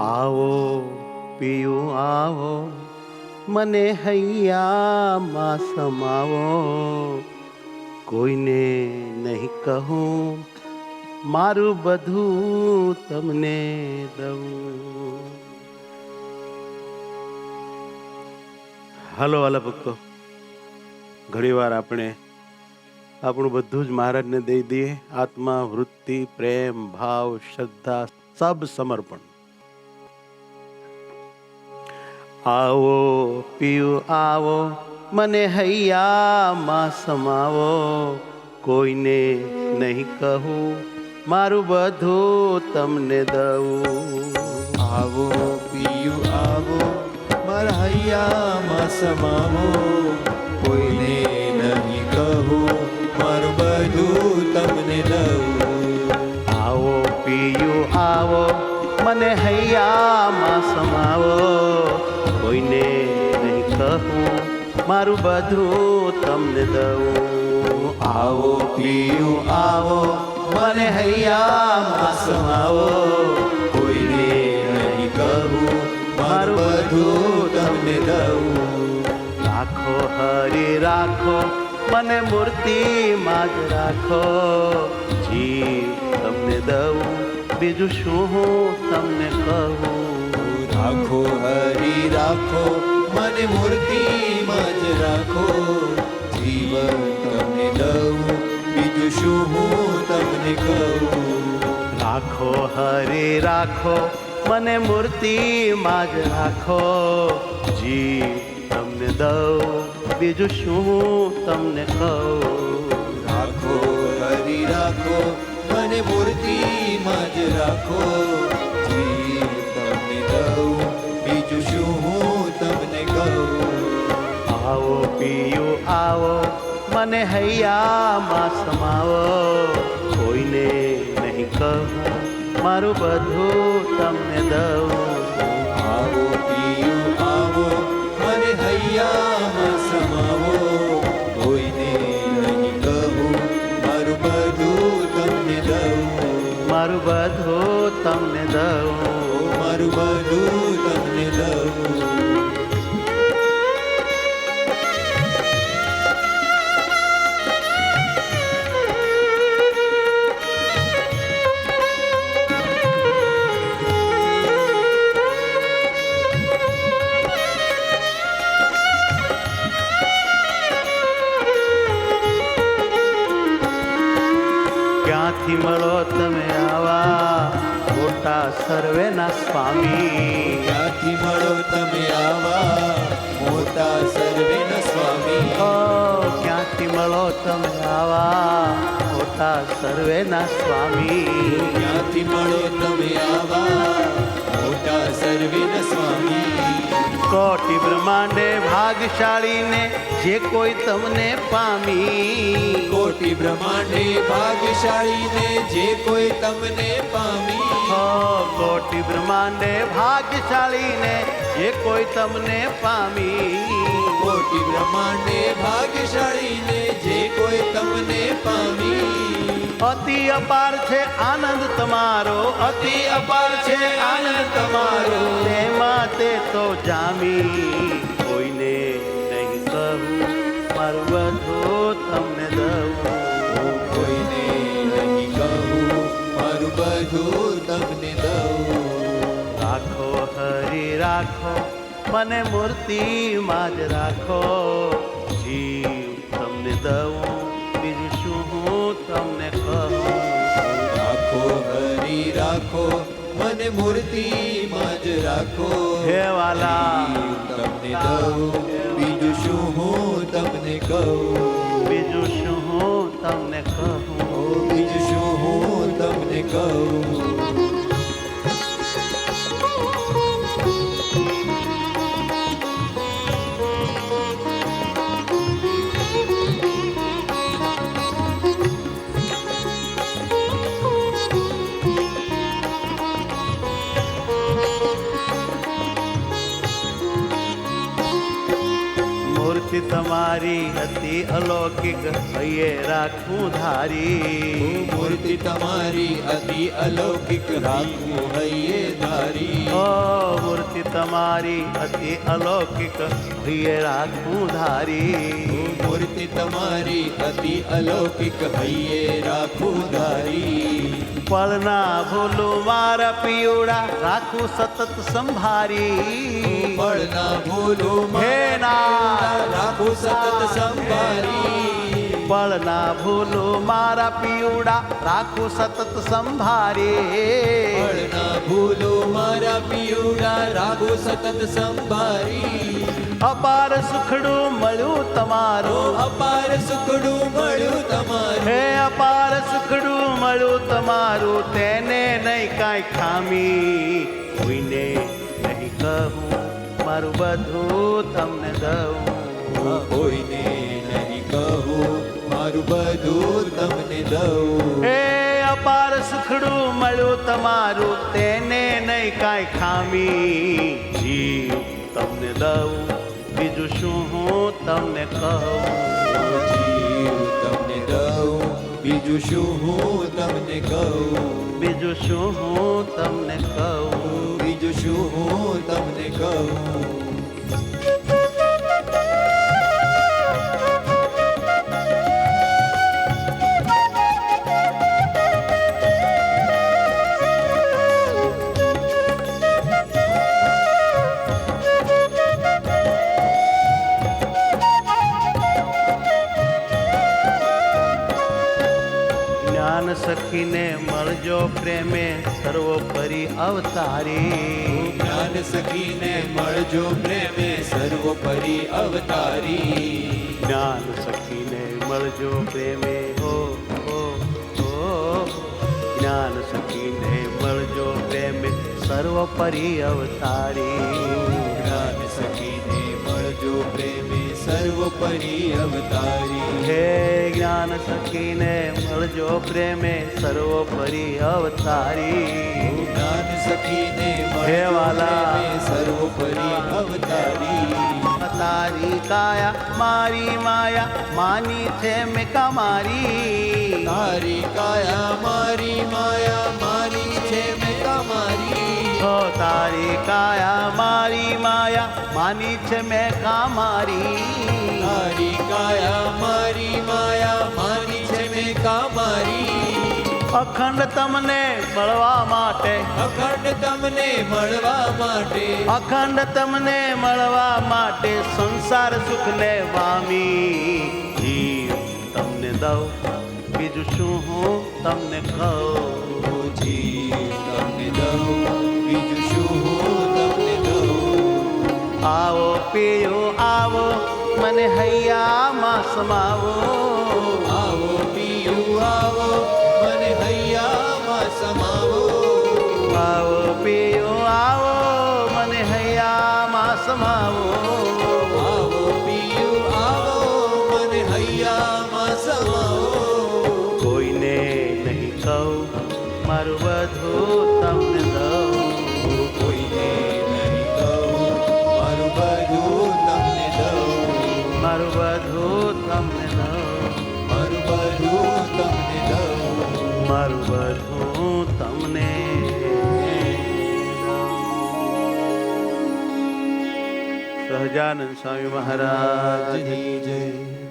આવો પિયું આવો, મને હૈયામાં સમાવો, કોઈને નહીં કહું, મારું બધું તમને દઉં. હાલો વાલા ભક્તો, ઘણીવાર આપણે આપણું બધું જ મહારાજને દઈ દઈએ. આત્મા, વૃત્તિ, પ્રેમ, ભાવ, શ્રદ્ધા, સબ સમર્પણ. આવો પિયું આવો, મને હૈયામાં સમાવો, કોઈને નહીં કહું, મારું બધું તમને દઉં. આવો પિયું આવો, મારા હૈયામાં સમાવો, કોઈને નહીં કહું, મારું બધું તમને દઉં. આવો પિયું આવો, મને હૈયામાં સમાવો, કોઈને નહીં કહું, મારું બધું તમને દઉં. આવો પિયું આવો, મને હૈયામાં સમાવો, કોઈને નહીં કહું, મારું બધું તમને દઉં. રાખો હરી રાખો, મને મૂર્તિમાં જ રાખો, જીવ તમને દઉં, બીજું શું હું તમને કહું. રાખો હરી રાખો, મને મૂર્તિમાં જ રાખો, જીવન તમને દઉં, બીજું શું હું તમને કહું. રાખો હરી રાખો, મને મૂર્તિમાં જ રાખો, જીવ તમને દઉં, બીજું શું તમને કહું. રાખો હરી રાખો, મને મૂર્તિમાં જ રાખો, જીવ તમને દઉં, બીજું શું હું તમને કહું. આવો પિયું આવો, મને હૈયામાં સમાવો, કોઈને નહીં કહું, મારું બધું તમને દઉં. આવો પિયું આવો, મને હૈયામાં સમાવો, કોઈને નહીં કહું, મારું બધું તમને દઉં. મારું બધું તમને દઉં. મારું બધું તમને દઉં. ક્યાંથી મળો તમે આવા મોટા સર્વેના સ્વામી. ક્યાંથી મળો તમે આવા મોટા સર્વેના સ્વામી. ઓ ક્યાંથી મળો તમે આવા મોટા સર્વેના સ્વામી. ક્યાંથી મળો તમે આવા મોટા સર્વેના સ્વામી. કોટી બ્રહ્માંડે ભાગશાળીને જે કોઈ તમને પામી. કોટી બ્રહ્માંડે ભાગ્યશાળીને જે કોઈ તમને પામી. કોટી બ્રહ્માંડે ભાગ્યશાળીને જે કોઈ તમને પામી. કોટી બ્રહ્માંડે ભાગ્યશાળીને જે કોઈ તમને પામી. અતિ અપાર છે આનંદ તમારો, અતિ અપાર છે આનંદ તમારો, તેમાં તે તો જામી. કોઈને નહીં કહું, મારું બધું તમને દઉં. કોઈને નહીં કહું, મારું બધું તમને દઉં. રાખો હરી રાખો, મને મૂર્તિમાં જ રાખો, જીવ તમને દઉં, બીજું શું હું તમને કહું. રાખો હરી રાખો, મને મૂર્તિમાં જ રાખો, હે વાલા, તમને દઉં, બીજું શું હું તમને કહું. બીજું શું હું તમને કહું. બીજું શું હું તમને કહું. મૂર્તિ તમારી અતિ અલૌકિક, હૈયે રાખું ધારી. મૂર્તિ તમારી અતિ અલૌકિક, રાખવું હૈયે ધારી. ઓ તમારી અતિ અલૌકિક હૈયે રાખું ધારી મૂર્તિ તમારી અતિ અલૌકિક હૈયે રાખું ધારી પળના ભૂલું મારા પિયુડા રાખું સતત સંભારી પળના ભૂલું હે ના રાખું સતત સંભારી પળના ભૂલું મારા પિયુડા રાખું સતત સંભારી પળના ભૂલું મારા પિયુડા રાખું સતત સંભારી અપાર સુખડું મળ્યું તમારું અપાર સુખડું મળ્યું તમારું હે અપાર સુખડું મળ્યું તમારું તેને નહીં કાંઈ ખામી કોઈને નહીં કહું મારું બધું તમને દઉં કોઈને નહીં કહું મારું બધું તમને દઉં હે અપાર સુખડું મળ્યું તમારું તેને નહીં કાંઈ ખામી જીવ તમને દઉં બીજું શું હું તમને કહું જીવ તમને દઉં બીજું શું હું તમને કહું બીજું શું હું તમને કહું બીજું શું હું તમને કહું જ્ઞાન સખીને મળજો પ્રેમે સર્વોપરી અવતારી જ્ઞાન સખીને મળજો પ્રેમે સર્વોપરી અવતારી જ્ઞાન સખીને મળજો પ્રેમે હો જ્ઞાન સખીને મળજો પ્રેમે સર્વોપરી અવતારી જ્ઞાન સખીને મળજો પ્રેમે સર્વોપરી અવતારી હે જ્ઞાન સખીને મળજો પ્રેમે સર્વોપરી અવતારી જ્ઞાન સખીને હે મળજો વાલા. પ્રેમે સર્વોપરી અવતારી તારી કાયા મારી માયા માની છે મેં કમારી તારી કાયા મારી માયા મારી છે મેં કમારી હો તારી કાયા મારી માયા માની છે મેં કામારી તારી કાયા મારી માયા માની છે મેં કમારી અખંડ તમને મળવા માટે અખંડ તમને મળવા માટે અખંડ તમને મળવા માટે સંસાર સુખને વામી જીવ તમને દઉં બીજું શું હું તમને કહું જીવ તમને દઉં બીજું શું હું તમને દઉં આવો પીયો આવો મને હૈયામાં સમાવો આવો પીયું આવો મને હૈયામાં સમાવો આવો પીયો આવો મને હૈયામાં સમાવો આવો પીયું આવો મને હૈયામાં સમાવો કોઈને નહીં કહું મારું બધું તમને દઉં કોઈને નહીં કહું મારું બધું તમને દઉં મારું બધું તમને દઉં મારું બધું તમને દઉં મારું બધું તમને સહજાનંદ સ્વામી મહારાજ રાજની જય